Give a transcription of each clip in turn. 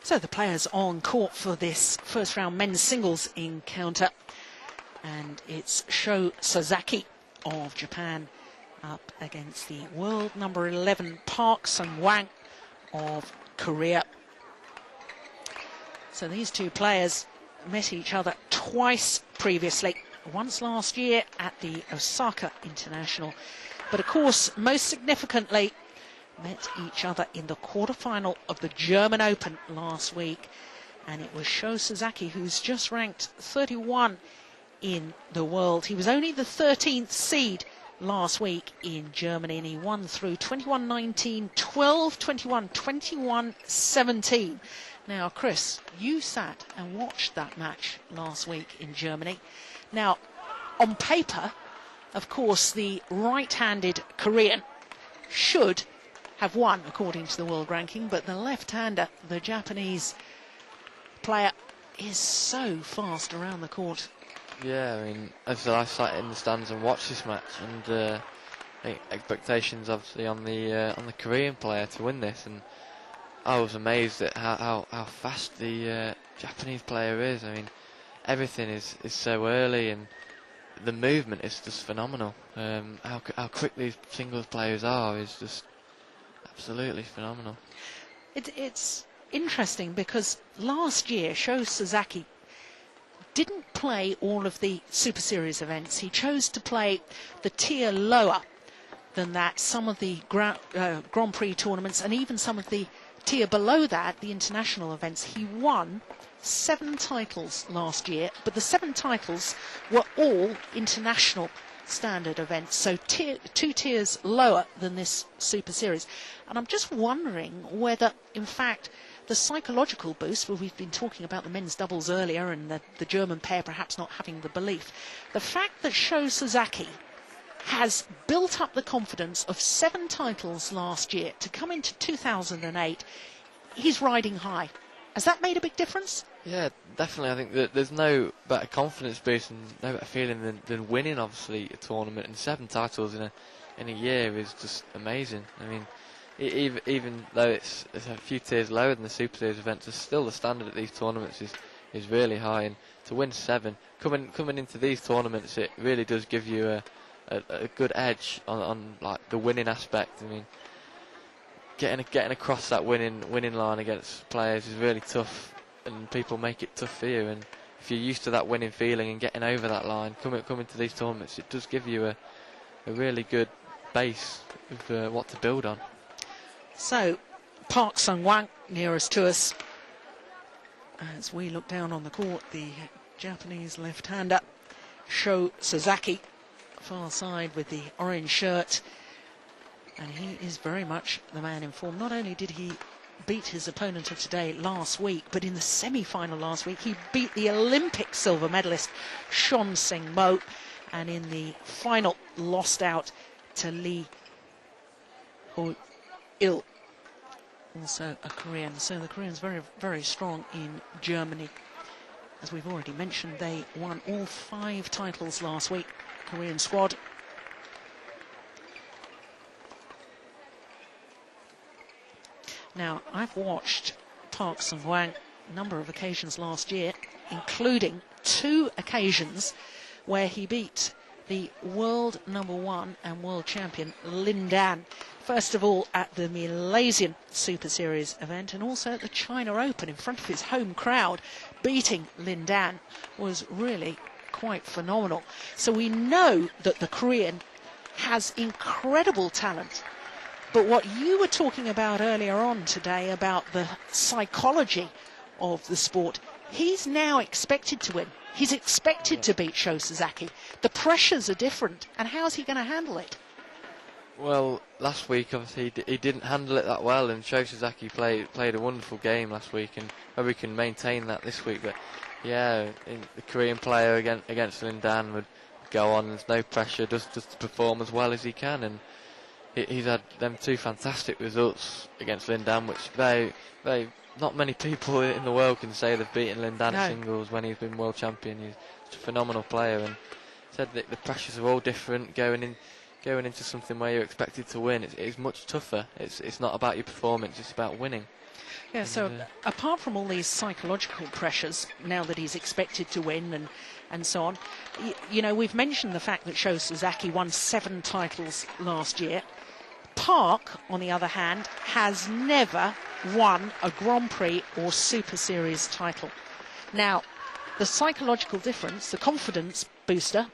So the players on court for this first round men's singles encounter, and it's Sho Sasaki of Japan up against the world number 11 Sung-hwan of Korea. So these two players met each other twice previously, once last year at the Osaka International, but of course most significantly met each other in the quarterfinal of the German Open last week, and it was Sho Sasaki, who's just ranked 31 in the world. He was only the 13th seed last week in Germany, and he won through 21-19, 12-21, 21-17. Now, Chris, you sat and watched that match last week in Germany. Now, on paper, of course, the right-handed Korean should have won according to the world ranking, but the left-hander, the Japanese player, is so fast around the court. Yeah, I mean, as I sat in the stands and watched this match, and I think expectations obviously on the Korean player to win this, and I was amazed at how fast the Japanese player is. I mean, everything is so early, and the movement is just phenomenal. How quick these singles players are is just absolutely phenomenal. It's interesting because last year Sho Sasaki didn't play all of the Super Series events. He chose to play the tier lower than that, some of the Grand Prix tournaments, and even some of the tier below that, the international events. He won 7 titles last year, but the 7 titles were all international standard events, so 2 tiers lower than this Super Series. And I'm just wondering whether, in fact, the psychological boost, well, we've been talking about the men's doubles earlier and the German pair perhaps not having the belief, the fact that Sho Sasaki has built up the confidence of 7 titles last year to come into 2008, he's riding high. Has that made a big difference? Yeah, definitely. I think that there's no better confidence boost and no better feeling than winning, obviously, a tournament. And 7 titles in a year is just amazing. I mean, even though it's a few tiers lower than the Super Series events, still the standard at these tournaments is really high. And to win 7, coming into these tournaments, it really does give you a good edge on like the winning aspect. I mean, getting across that winning line against players is really tough, and people make it tough for you. And if you're used to that winning feeling and getting over that line, coming to these tournaments, it does give you a really good base of what to build on. So, Sung-hwan nearest to us. As we look down on the court, the Japanese left-hander Sho Sasaki, far side with the orange shirt. And he is very much the man in form. Not only did he beat his opponent of today last week, but in the semi-final last week, he beat the Olympic silver medalist Shon Seng-mo, and in the final lost out to Lee Ho-il, also a Korean. So the Koreans very, very strong in Germany. As we've already mentioned, they won all 5 titles last week, Korean squad. Now, I've watched Sung-hwan a number of occasions last year, including 2 occasions where he beat the world number 1 and world champion Lin Dan. First of all at the Malaysian Super Series event, and also at the China Open in front of his home crowd. Beating Lin Dan was really quite phenomenal. So we know that the Korean has incredible talent. But what you were talking about earlier on today about the psychology of the sport, he's now expected to win. He's expected to beat Sho Sasaki. The pressures are different, and how's he going to handle it? Well, last week obviously he didn't handle it that well, and Sho Sasaki played a wonderful game last week, and maybe we can maintain that this week. But yeah, the Korean player against Lin Dan would go on. There's no pressure, just to perform as well as he can, and he's had them 2 fantastic results against Lin Dan, which not many people in the world can say they've beaten Lin Dan in singles when he's been world champion. He's a phenomenal player, and said that the pressures are all different going into something where you're expected to win. It's much tougher. It's not about your performance, it's about winning. Yeah, And, so apart from all these psychological pressures, now that he's expected to win and so on, you know, we've mentioned the fact that Sho Sasaki won 7 titles last year. Park, on the other hand, has never won a Grand Prix or Super Series title. Now, the psychological difference, the confidence booster,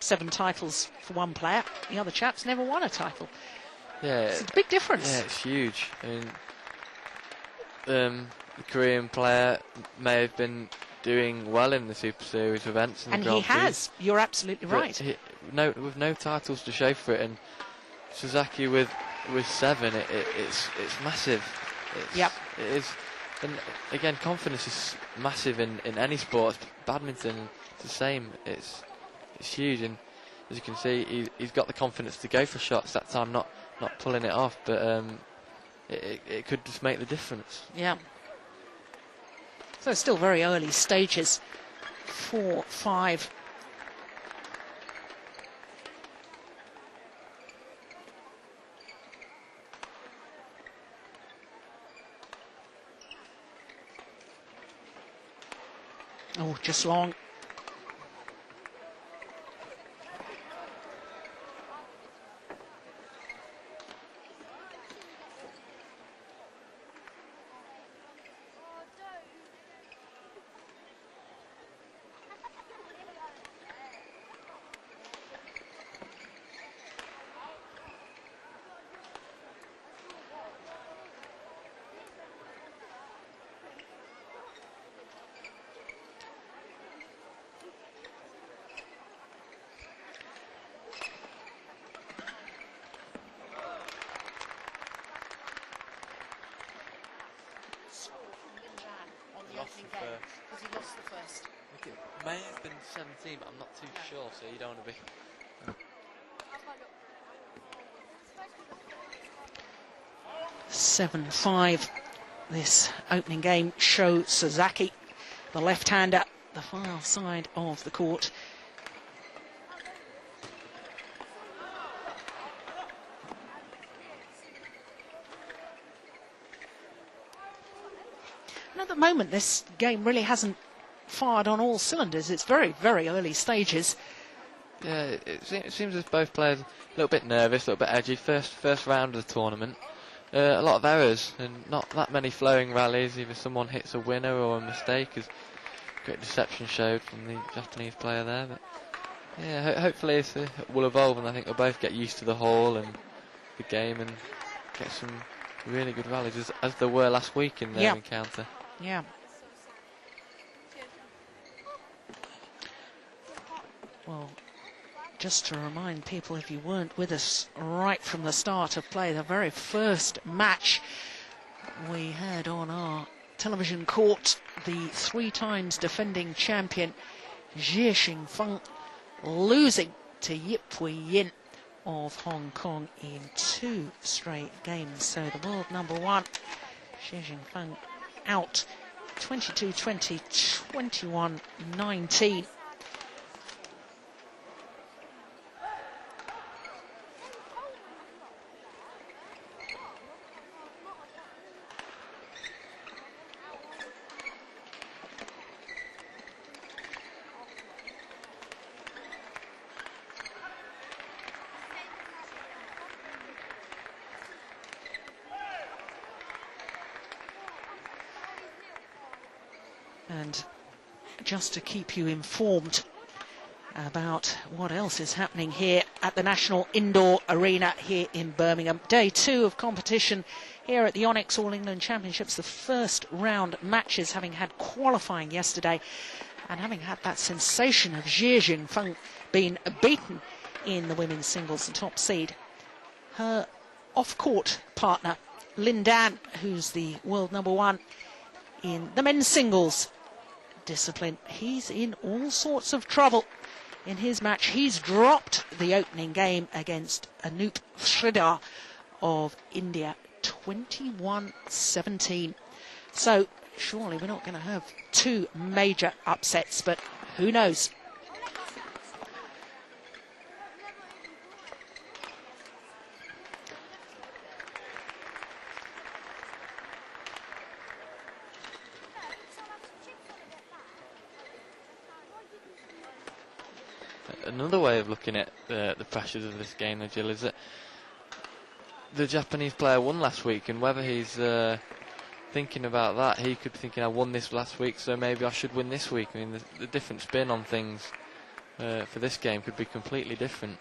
7 titles for one player, the other chap's never won a title. yeah, It's a big difference. Yeah, it's huge. I mean, the Korean player may have been doing well in the Super Series events and And the Grand he Prix, has. You're absolutely right. with no titles to show for it, and Sasaki with 7, it's massive. Yep. It is, and again, confidence is massive in any sport. Badminton, it's the same. It's huge, and as you can see, he's got the confidence to go for shots that time, not pulling it off, but it could just make the difference. Yeah. So it's still very early stages. 4-5. Oh, just long. Because he lost the first. I think it may have been 17, but I'm not too sure, so you don't want to be... 7-5. This opening game, Sho Sasaki, the left-hander, the far side of the court. And at the moment, this game really hasn't fired on all cylinders. It's very, very early stages. Yeah, it seems as both players a little bit nervous, a little bit edgy. First round of the tournament. A lot of errors and not that many flowing rallies. Either someone hits a winner or a mistake, as great deception showed from the Japanese player there. But yeah, hopefully it will evolve, and I think they'll both get used to the hall and the game and get some really good rallies, as there were last week in their encounter. Yeah. Well, just to remind people, if you weren't with us right from the start of play, the very first match we had on our television court, the 3 times defending champion Jie Xingfeng losing to Yip Pui Yin of Hong Kong in 2 straight games. So the world number 1, Jie Xingfeng, out 22-20, 21-19. And just to keep you informed about what else is happening here at the National Indoor Arena here in Birmingham. Day 2 of competition here at the Onyx All England Championships. The first round matches, having had qualifying yesterday and having had that sensation of Jie Xingfeng being beaten in the women's singles, the top seed. Her off-court partner, Lin Dan, who's the world number 1 in the men's singles discipline, he's in all sorts of trouble in his match. He's dropped the opening game against Anup Sridhar of India, 21-17. So surely we're not going to have 2 major upsets, but who knows? another way of looking at the pressures of this game, Jill, is that the Japanese player won last week, and whether he's thinking about that, he could be thinking, I won this last week, so maybe I should win this week. I mean, the different spin on things for this game could be completely different.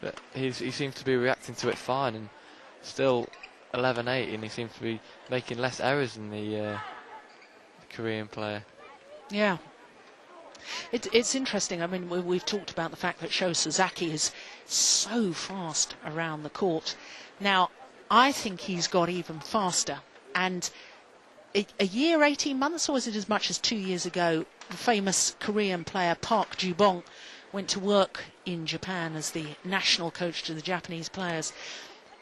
But he seems to be reacting to it fine, and still 11-8, and he seems to be making less errors than the Korean player. Yeah. It's interesting. I mean, we've talked about the fact that Sho Sasaki is so fast around the court. Now, I think he's got even faster. And a year, 18 months, or was it as much as 2 years ago, the famous Korean player Park Ju-bong went to work in Japan as the national coach to the Japanese players.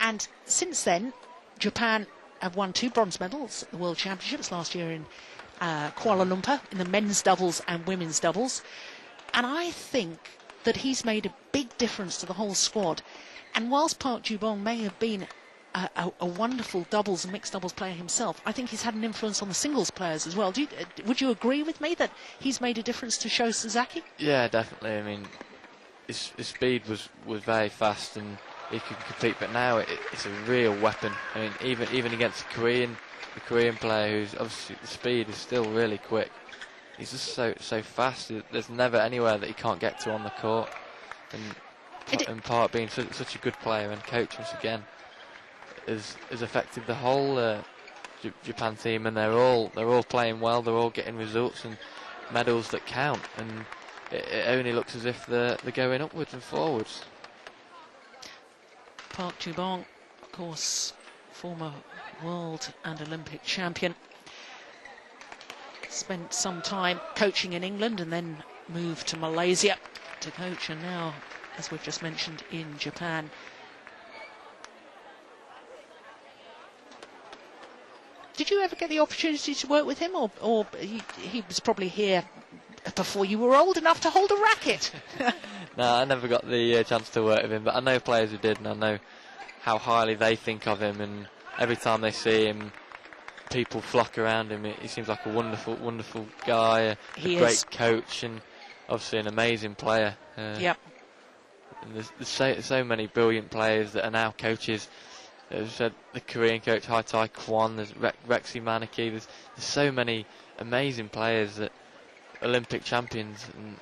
And since then, Japan have won 2 bronze medals at the World Championships last year in Kuala Lumpur in the men's doubles and women's doubles. And I think that he's made a big difference to the whole squad. And whilst Park Ju-bong may have been a wonderful doubles and mixed doubles player himself, I think he's had an influence on the singles players as well. Would you agree with me that he's made a difference to Sho Sasaki? Yeah, definitely. I mean, his speed was very fast and he could compete, but now it's a real weapon. I mean, even against the Korean player, who's obviously the speed is still really quick. He's just so fast. There's never anywhere that he can't get to on the court. And Park being such a good player and coach once again has affected the whole Japan team, and they're all playing well. They're all getting results and medals that count, and it only looks as if they're going upwards and forwards. Park Ju-bong, of course, former world and Olympic champion, spent some time coaching in England and then moved to Malaysia to coach, and now, as we've just mentioned, in Japan. Did you ever get the opportunity to work with him, or he was probably here before you were old enough to hold a racket? No, I never got the chance to work with him, but I know players who did, and I know how highly they think of him, and every time they see him, people flock around him. He seems like a wonderful guy, a great coach, and obviously an amazing player. Yep. And there's so many brilliant players that are now coaches. As I said, the Korean coach Hae-Tai Kwon, there's Rexy Manaki, there's so many amazing players, that Olympic champions, and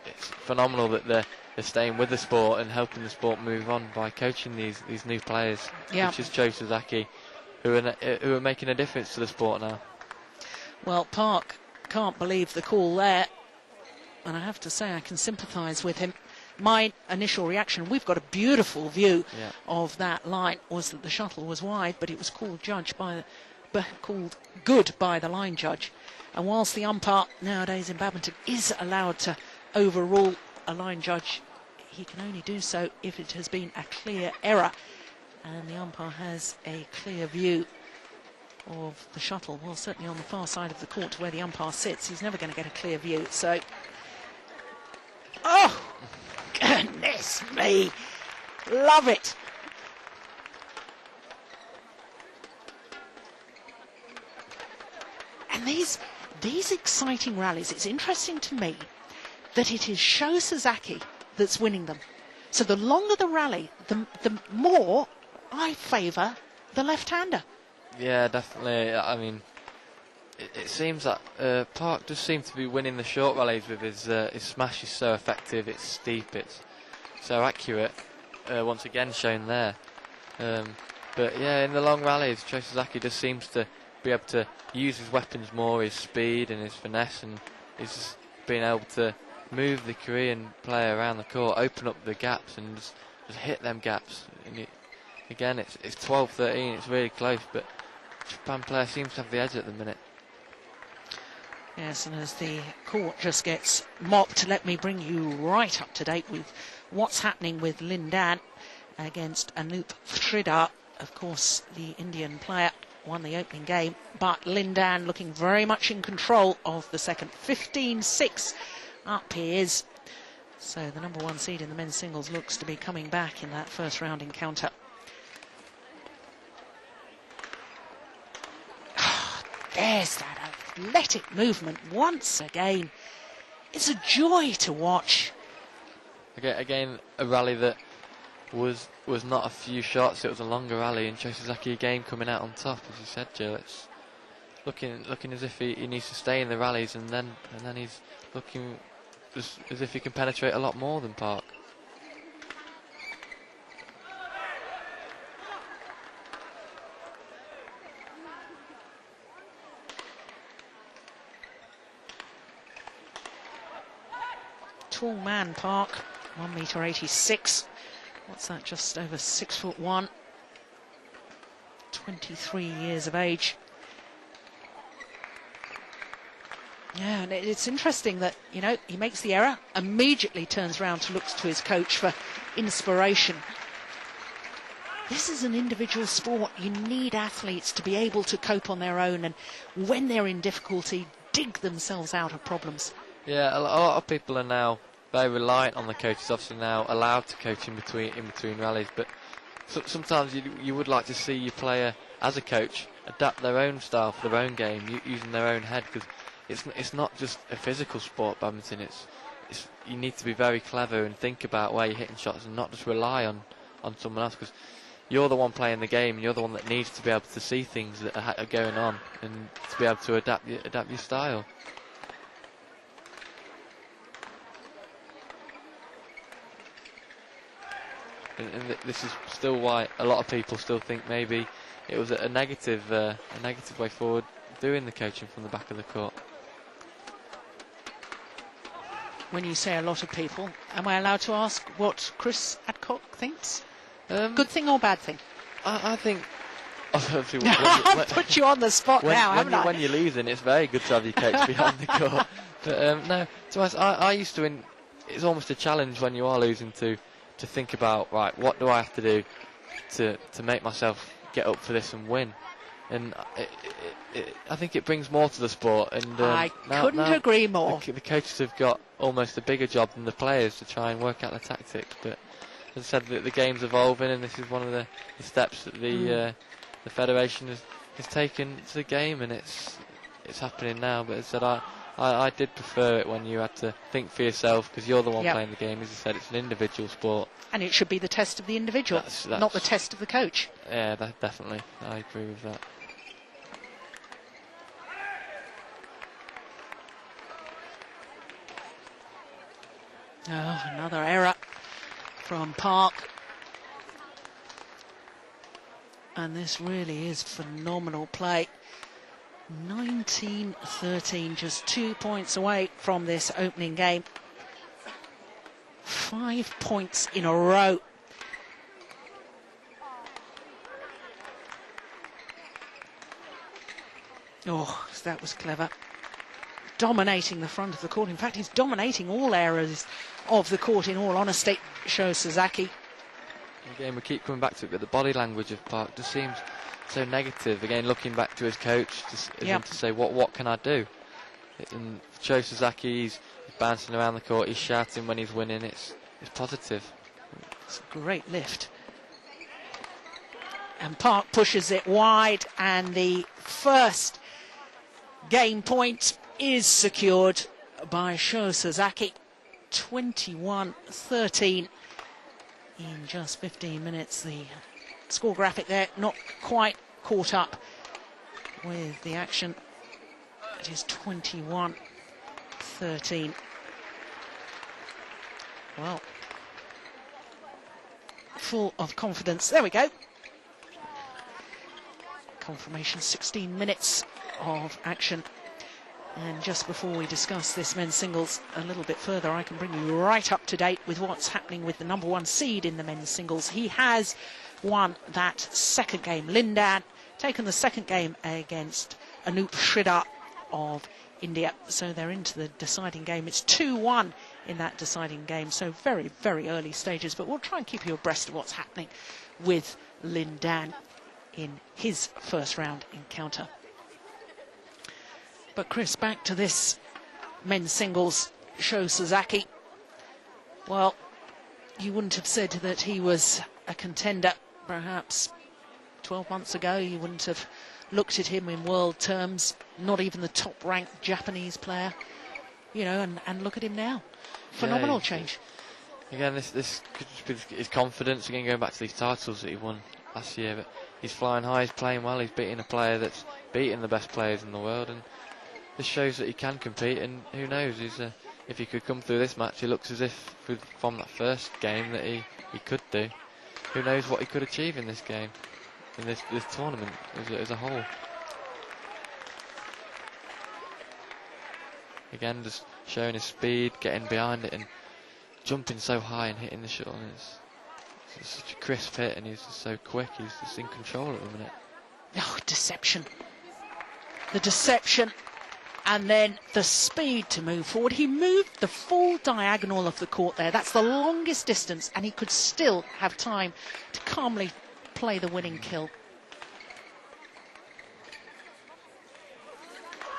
it's phenomenal that they're staying with the sport and helping the sport move on by coaching these new players, such as Sho Sasaki, who are making a difference to the sport now. Well, Park can't believe the call there, and I have to say I can sympathise with him. My initial reaction, we've got a beautiful view of that line, was that the shuttle was wide, but it was called good by the line judge. And whilst the umpire nowadays in badminton is allowed to overrule a line judge, he can only do so if it has been a clear error. And the umpire has a clear view of the shuttle. Well, certainly on the far side of the court to where the umpire sits, he's never going to get a clear view. So, oh, goodness me, love it. And these exciting rallies, it's interesting to me that it is Sho Sasaki that's winning them. So the longer the rally, the more I favour the left-hander. Yeah, definitely. I mean, it seems that Park does seem to be winning the short rallies with his smash is so effective, it's steep, it's so accurate, once again shown there. But yeah, in the long rallies, Sho Sasaki just seems to be able to use his weapons more, his speed and his finesse, and he's just being able to move the Korean player around the court, open up the gaps and just hit them gaps. And again, it's 12-13, it's really close, but Japan player seems to have the edge at the minute. Yes, and as the court just gets mopped, let me bring you right up to date with what's happening with Lin Dan against Anup Sridhar. Of course, the Indian player won the opening game, but Lin Dan looking very much in control of the second. 15-6 up he is. So the number 1 seed in the men's singles looks to be coming back in that first round encounter. There's that athletic movement once again. It's a joy to watch. Again, a rally that was not a few shots, it was a longer rally, and Sho Sasaki again coming out on top, as you said, Jill. It's looking as if he needs to stay in the rallies, and then he's looking as if he can penetrate a lot more than Park. Tall man, Park, 1m86. What's that? Just over 6'1". 23 years of age. Yeah, and it's interesting that, you know, he makes the error, immediately turns around to look to his coach for inspiration. This is an individual sport. You need athletes to be able to cope on their own, and when they're in difficulty, dig themselves out of problems. Yeah, a lot of people are now very reliant on the coaches. Obviously now allowed to coach in between rallies, but sometimes you would like to see your player, as a coach, adapt their own style for their own game, using their own head, because it's not just a physical sport, badminton. It's you need to be very clever and think about where you're hitting shots, and not just rely on someone else, because you're the one playing the game, and you're the one that needs to be able to see things that are going on, and to be able to adapt your style. And this is still why a lot of people still think maybe it was a negative way forward, doing the coaching from the back of the court. When you say a lot of people, am I allowed to ask what Chris Adcock thinks? Good thing or bad thing? I think... I've put you on the spot now, haven't I? When you're losing, it's very good to have your coach behind the court. But no, to be honest, I used to... It's almost a challenge when you are losing to think about, right, what do I have to do to make myself get up for this and win? And I think it brings more to the sport. And I couldn't agree more. The coaches have got almost a bigger job than the players to try and work out the tactics. But as I said, the game's evolving, and this is one of the steps that the federation has taken to the game, and it's happening now. But as I said, I did prefer it when you had to think for yourself, because you're the one playing the game. As I said, it's an individual sport. And it should be the test of the individual, not the test of the coach. Yeah, definitely. I agree with that. Oh, another error from Park. And this really is phenomenal play. 19-13, just 2 points away from this opening game. 5 points in a row. Oh, that was clever. Dominating the front of the court. In fact, he's dominating all areas of the court, in all honesty, Sho Sasaki. Again, we keep coming back to it, but the body language of Park just seems so negative. Again, looking back to his coach, to say, what can I do? And Sho Sasaki, he's bouncing around the court, he's shouting when he's winning. It's positive. It's a great lift. And Park pushes it wide, and the first game point is secured by Sho Sasaki. 21-13 in just 15 minutes. The score graphic there not quite caught up with the action. It is 21-13. Well, full of confidence. There we go. Confirmation, 16 minutes of action. And just before we discuss this men's singles a little bit further, I can bring you right up to date with what's happening with the #1 seed in the men's singles. He has won that second game. Lindan taken the second game against Anup Sridhar of India. So they're into the deciding game. It's 2-1 in that deciding game. So very, very early stages. But we'll try and keep you abreast of what's happening with Lindan in his first round encounter. But Chris, back to this men's singles, Sho Sasaki. Well, you wouldn't have said that he was a contender perhaps 12 months ago. You wouldn't have looked at him in world terms, not even the top-ranked Japanese player. You know, and look at him now. Phenomenal change. Again, this could just be his confidence again, going back to these titles that he won last year. But he's flying high, he's playing well, he's beating a player that's beating the best players in the world, and this shows that he can compete. And who knows, if he could come through this match, it looks as if from that first game that he could do. Who knows what he could achieve in this game, in this tournament as a whole. Again, just showing his speed, getting behind it and jumping so high and hitting the shuttle. And it's such a crisp hit, and he's just so quick. He's just in control at the minute. Oh, deception. The deception, and then the speed to move forward. He moved the full diagonal of the court there. That's the longest distance, and he could still have time to calmly play the winning kill.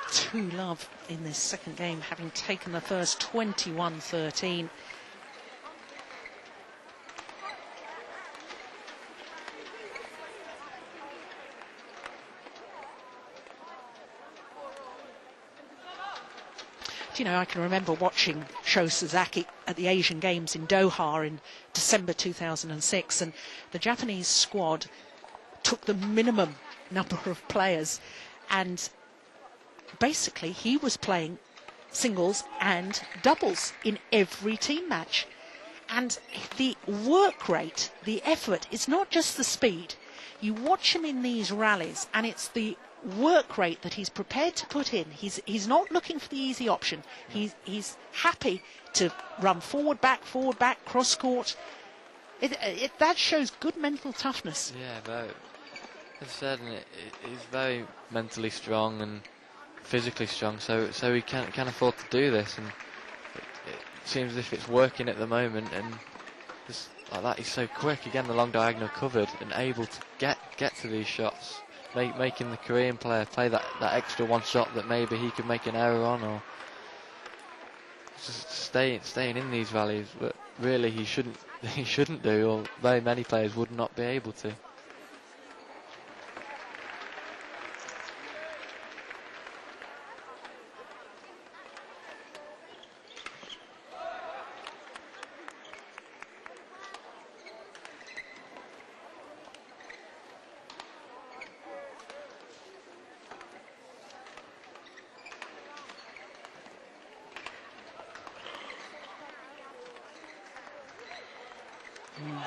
2-love in this second game, having taken the first 21-13. You know, I can remember watching Sho Sasaki at the Asian Games in Doha in December 2006, and the Japanese squad took the minimum number of players, and basically he was playing singles and doubles in every team match. And the work rate, the effort, it's not just the speed. You watch him in these rallies, and it's the work rate that he's prepared to put in. He's not looking for the easy option. He's happy to run forward, back, cross court. That shows good mental toughness. Yeah, very. As I said, he's very mentally strong and physically strong, so he can afford to do this, and it seems as if it's working at the moment. And just like that, he's so quick. Again, the long diagonal covered and able to get to these shots. Making the Korean player play that extra one shot that maybe he could make an error on, or just staying in these rallies. But really, he shouldn't do, or very many players would not be able to.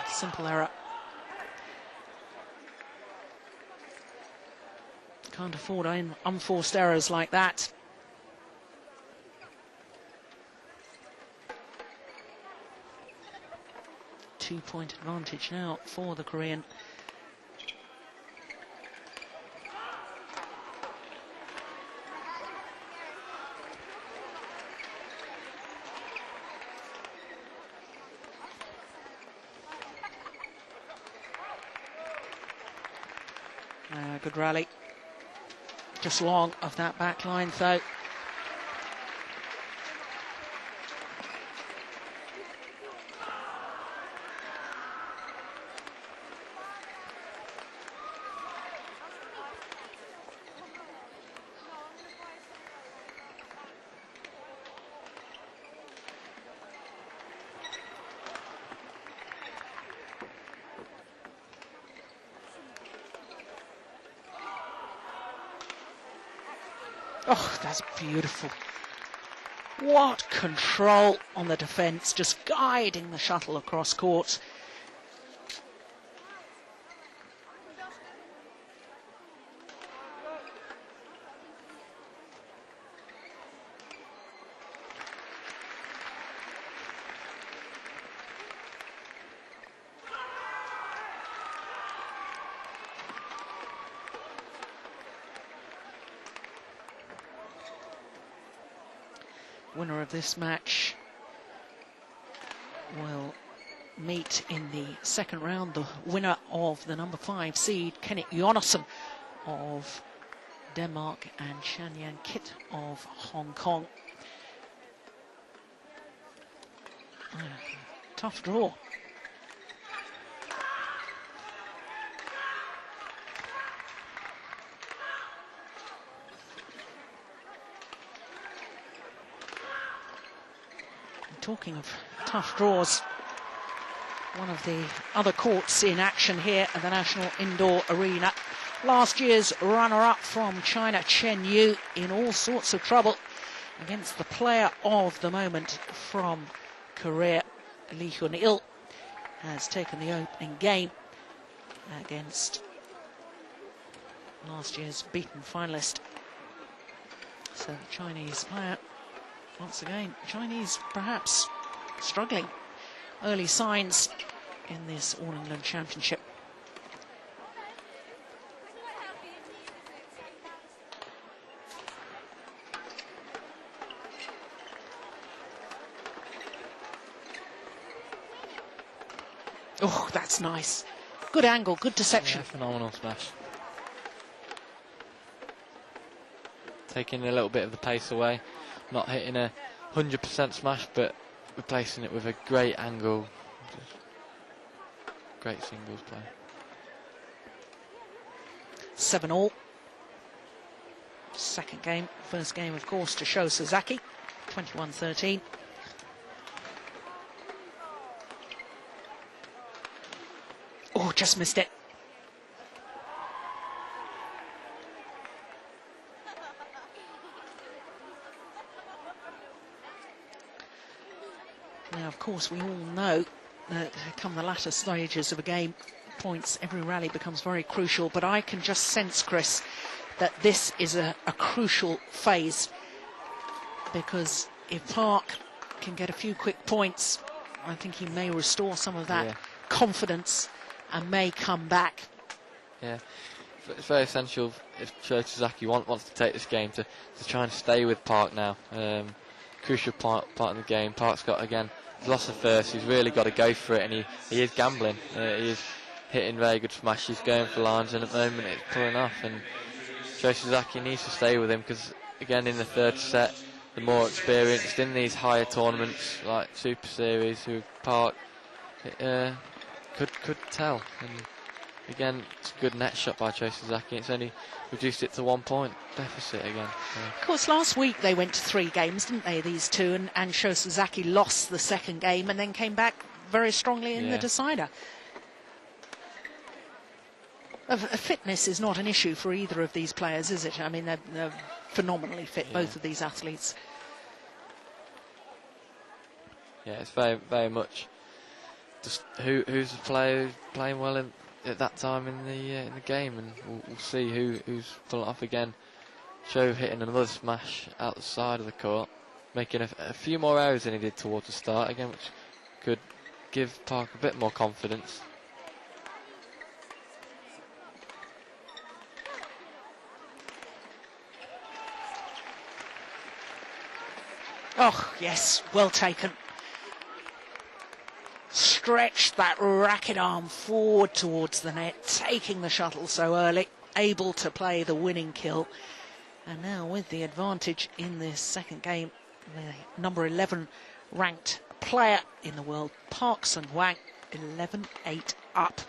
Simple error. Can't afford unforced errors like that. Two-point advantage now for the Korean. Good rally. Just long of that back line, though. Oh, that's beautiful. What control on the defence, just guiding the shuttle across court. Winner of this match will meet in the second round the winner of the number 5 seed, Kenneth Jonassen of Denmark and Shan-Yan Kit of Hong Kong. Tough draw. Talking of tough draws, one of the other courts in action here at the National Indoor Arena. Last year's runner-up from China, Chen Yu, in all sorts of trouble against the player of the moment from Korea, Lee Hyun-il, has taken the opening game against last year's beaten finalist. So the Chinese player, once again, Chinese perhaps struggling. Early signs in this All England Championship. Oh, that's nice. Good angle, good deception. Yeah, phenomenal smash. Taking a little bit of the pace away. Not hitting a 100% smash, but replacing it with a great angle. Great singles play. 7-all. Second game. First game, of course, to Sho Sasaki. 21-13. Oh, just missed it. Now, of course, we all know that come the latter stages of a game, points, every rally becomes very crucial. But I can just sense, Chris, that this is a crucial phase. Because if Park can get a few quick points, I think he may restore some of that confidence and may come back. Yeah, it's very essential if Sho Sasaki wants to take this game to try and stay with Park now. Crucial part of the game. Park's got, again, he's lost the first, he's really got to go for it, and he is gambling. He is hitting very good smashes, going for lines, and at the moment it's pulling off. And Sho Sasaki needs to stay with him because, again, in the third set, the more experienced in these higher tournaments like Super Series, who Park could tell. And again, it's a good net shot by Sho Sasaki. It's only reduced it to 1 point deficit again. Of course, last week they went to 3 games, didn't they, these two? And Sho Sasaki lost the second game and then came back very strongly in the decider. Fitness is not an issue for either of these players, is it? I mean, they're phenomenally fit, both of these athletes. Yeah, it's very, very much just who's the player playing well at that time in the game, and we'll see who's pulling it off again. Sho hitting another smash out the side of the court, making a few more errors than he did towards the start again, which could give Park a bit more confidence. Oh, yes, well taken. Stretched that racket arm forward towards the net, taking the shuttle so early, able to play the winning kill. And now with the advantage in this second game, the number 11 ranked player in the world, Park Sung-hwan, 11-8 up.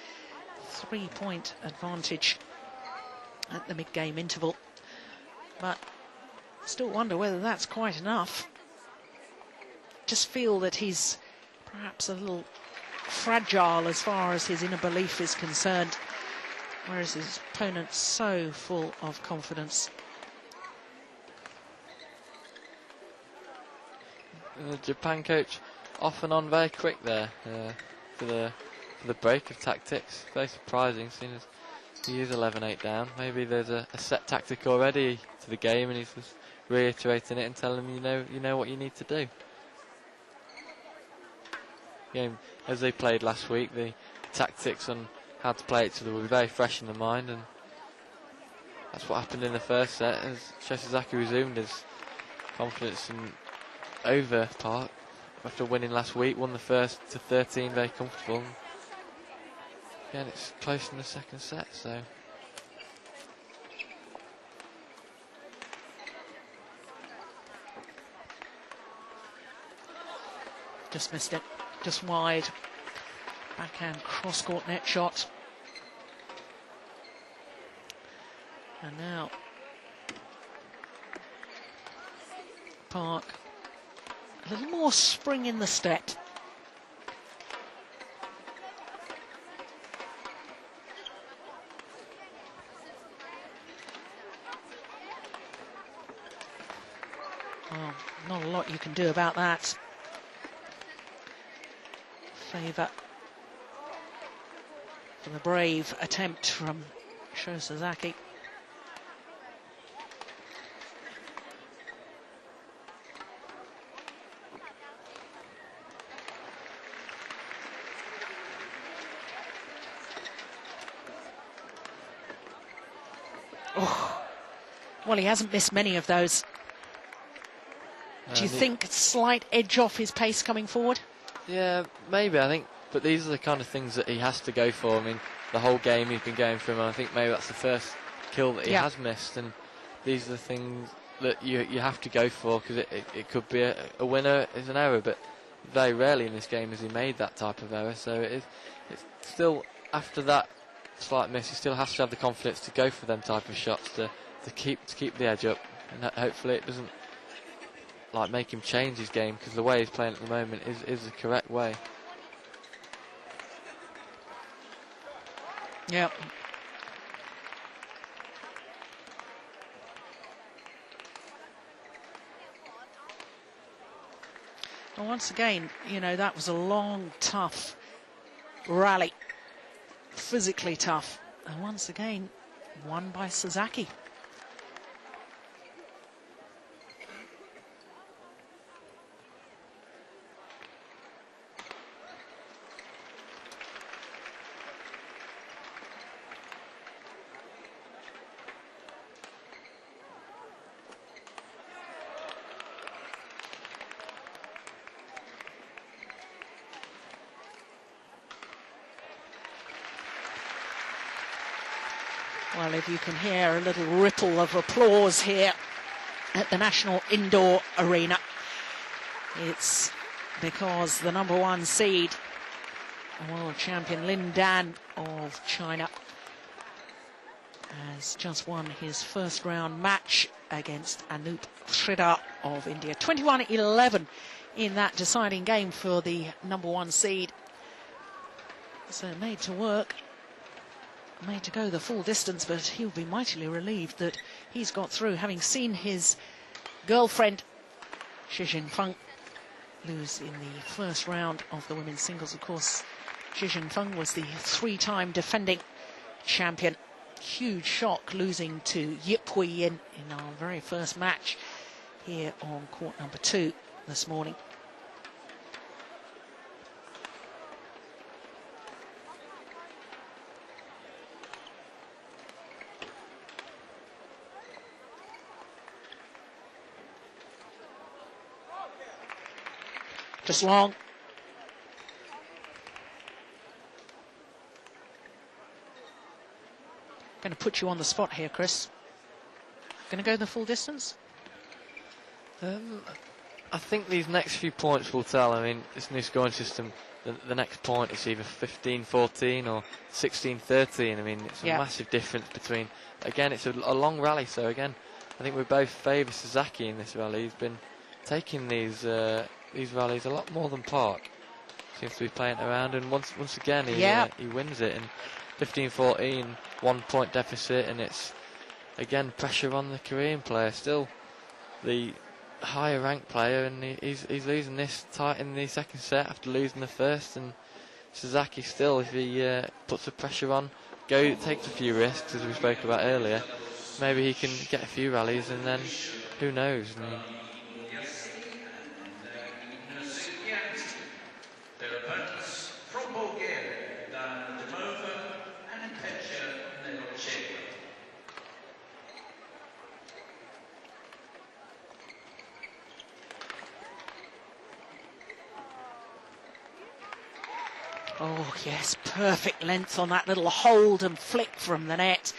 3-point advantage at the mid-game interval. But still wonder whether that's quite enough. Just feel that he's perhaps a little fragile as far as his inner belief is concerned, whereas his opponent's so full of confidence. The Japan coach off and on very quick there for the break of tactics. Very surprising, seeing as he is 11-8 down. Maybe there's a set tactic already to the game, and he's just reiterating it and telling them, you know what you need to do. Game as they played last week, the tactics on how to play each other will be very fresh in the mind, and that's what happened in the first set as Sho Sasaki resumed his confidence in over Park after winning last week. Won the first to 13 very comfortable. Again, it's close in the second set, so just missed it, just wide. Backhand cross-court net shot. And now Park, a little more spring in the step. Well, not a lot you can do about that. Favour for the brave attempt from Sho Sasaki. Oh, well, he hasn't missed many of those. Do you think a slight edge off his pace coming forward? Yeah, maybe, I think. But these are the kind of things that he has to go for. I mean, the whole game he's been going for him, and I think maybe that's the first kill that he has missed. And these are the things that you have to go for, because it could be a winner is an error, but very rarely in this game has he made that type of error. So it's still, after that slight miss, he still has to have the confidence to go for them type of shots to keep the edge up, and hopefully it doesn't like make him change his game, because the way he's playing at the moment is the correct way. Yeah. Well, once again, you know, that was a long, tough rally. Physically tough. And once again, won by Sasaki. Well, if you can hear a little ripple of applause here at the National Indoor Arena, it's because the #1 seed, world champion Lin Dan of China, has just won his first round match against Anup Sridhar of India. 21-11 in that deciding game for the #1 seed. So made to work. Made to go the full distance, but he'll be mightily relieved that he's got through, having seen his girlfriend Shi Jinfeng lose in the first round of the women's singles. Of course, Shi Jinfeng was the 3-time defending champion. Huge shock losing to Yip Hui Yin in our very first match here on court #2 this morning. Just long. Going to put you on the spot here, Chris. Going to go the full distance? I think these next few points will tell. I mean, this new scoring system, the next point is either 15-14 or 16-13. I mean, it's a massive difference between. Again, it's a long rally, so again, I think we both favour Sasaki in this rally. He's been taking these rallies a lot more than Park. Seems to be playing around, and once again he wins it in 15-14, 1 point deficit, and it's again pressure on the Korean player, still the higher ranked player, and he's losing this tight in the second set after losing the first. And Sasaki still, if he puts the pressure on, takes a few risks as we spoke about earlier, maybe he can get a few rallies, and then who knows. I mean, Oh, yes, perfect length on that little hold and flick from the net.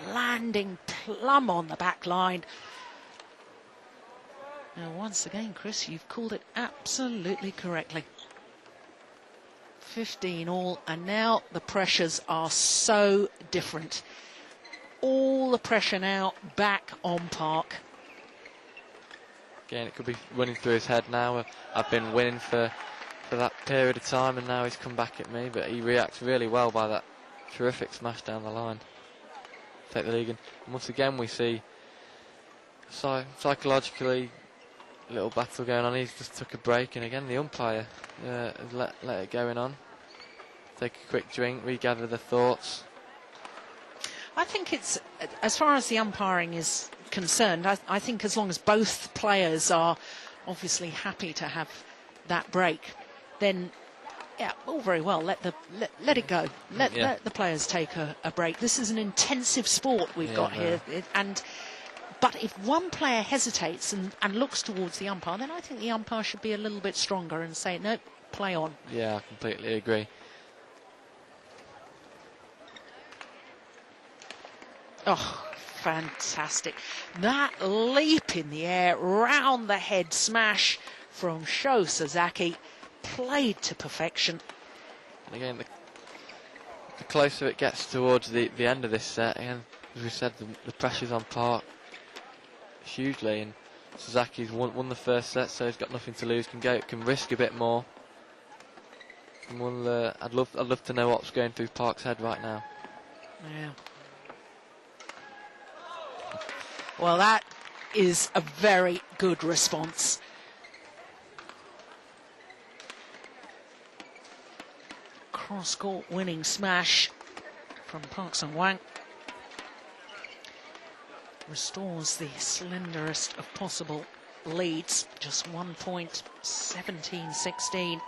Landing plumb on the back line. Now, once again, Chris, you've called it absolutely correctly. 15 all, and now the pressures are so different. All the pressure now back on Park. Again, it could be running through his head now. I've been winning for that period of time, and now he's come back at me, but he reacts really well by that terrific smash down the line. Take the lead, and once again we see psychologically little battle going on. He's just took a break, and again the umpire has let it going on. Take a quick drink, regather the thoughts. I think it's, as far as the umpiring is concerned, I think as long as both players are obviously happy to have that break, then yeah, all very well. Let it go. Let the players take a break. This is an intensive sport we've got here, but if one player hesitates and looks towards the umpire, then I think the umpire should be a little bit stronger and say, no, play on. Yeah, I completely agree. Oh, fantastic. That leap in the air, round the head smash from Sho Sasaki, played to perfection. And again, the closer it gets towards the end of this set, and as we said, the pressure's on Park hugely, and Sasaki's won the first set, so he's got nothing to lose. Can risk a bit more. And I'd love to know what's going through Park's head right now. Yeah. Well, that is a very good response. Cross-court winning smash from Park Sung-hwan. Restores the slenderest of possible leads. Just 1 point, 17-16.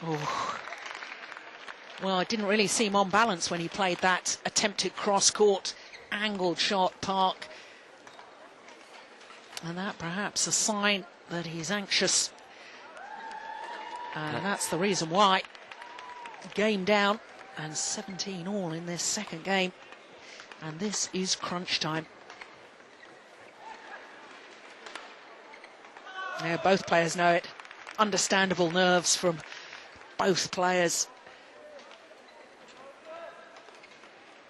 Oh. Well, it didn't really seem on balance when he played that attempted cross-court angled shot, Park. And that perhaps a sign that he's anxious. And that's the reason why. Game down and 17 all in this second game. And this is crunch time. Yeah, both players know it. Understandable nerves from both players.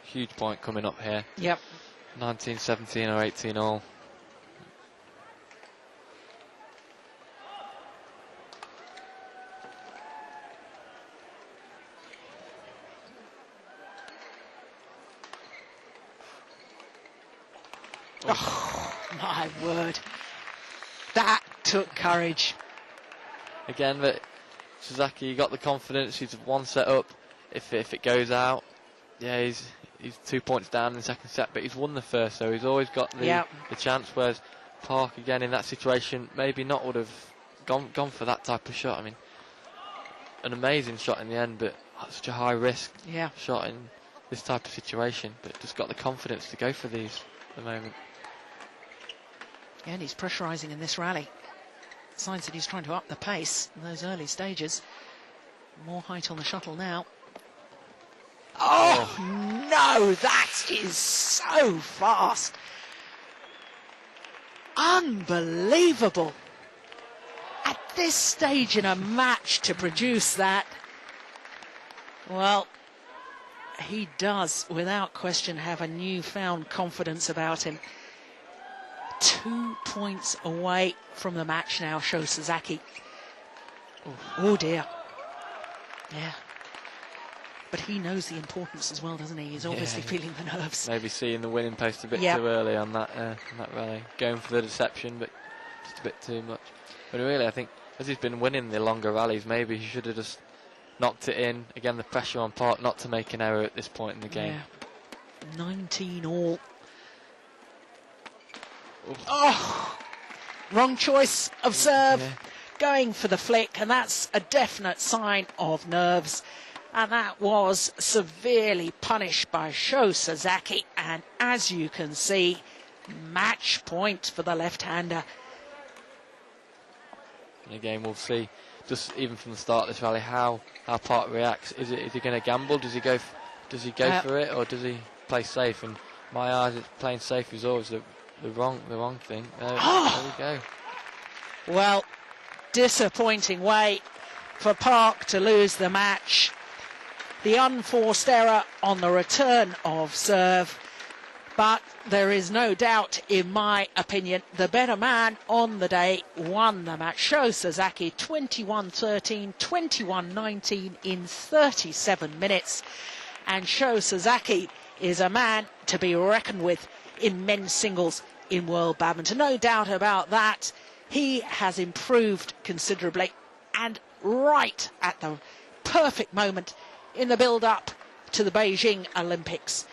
Huge point coming up here. Yep. 19, 17 or 18 all. Oh, my word. That took courage. Again, but Sasaki got the confidence. He's one set up. If it goes out, yeah, he's 2 points down in the second set, but he's won the first, so he's always got the chance. Whereas Park, again, in that situation, maybe not would have gone for that type of shot. I mean, an amazing shot in the end, but such a high risk shot in this type of situation. But just got the confidence to go for these at the moment. Yeah, and he's pressurising in this rally. Signs that he's trying to up the pace in those early stages. More height on the shuttle now. Oh, no, that is so fast. Unbelievable. At this stage in a match to produce that. Well, he does, without question, have a newfound confidence about him. 2 points away from the match now, Sho Sasaki. Oh dear. Yeah. But he knows the importance as well, doesn't he? He's obviously feeling the nerves. Maybe seeing the winning post a bit too early on that rally. Going for the deception, but just a bit too much. But really, I think, as he's been winning the longer rallies, maybe he should have just knocked it in. Again, the pressure on Park not to make an error at this point in the game. Yeah. 19 all. Oh, wrong choice of serve. Going for the flick, and that's a definite sign of nerves. And that was severely punished by Sho Sasaki. And as you can see, match point for the left-hander. And again, we'll see, just even from the start of this rally, how Park reacts. Is he going to gamble? Does he go for it, or does he play safe? And my eyes, playing safe is always the wrong thing. There we go. Well, disappointing way for Park to lose the match. The unforced error on the return of serve, But there is no doubt, in my opinion, the better man on the day won the match. Sho Sasaki, 21-13, 21-19 in 37 minutes. And Sho Sasaki is a man to be reckoned with in men's singles in world badminton. No doubt about that. He has improved considerably, and right at the perfect moment in the build-up to the Beijing Olympics,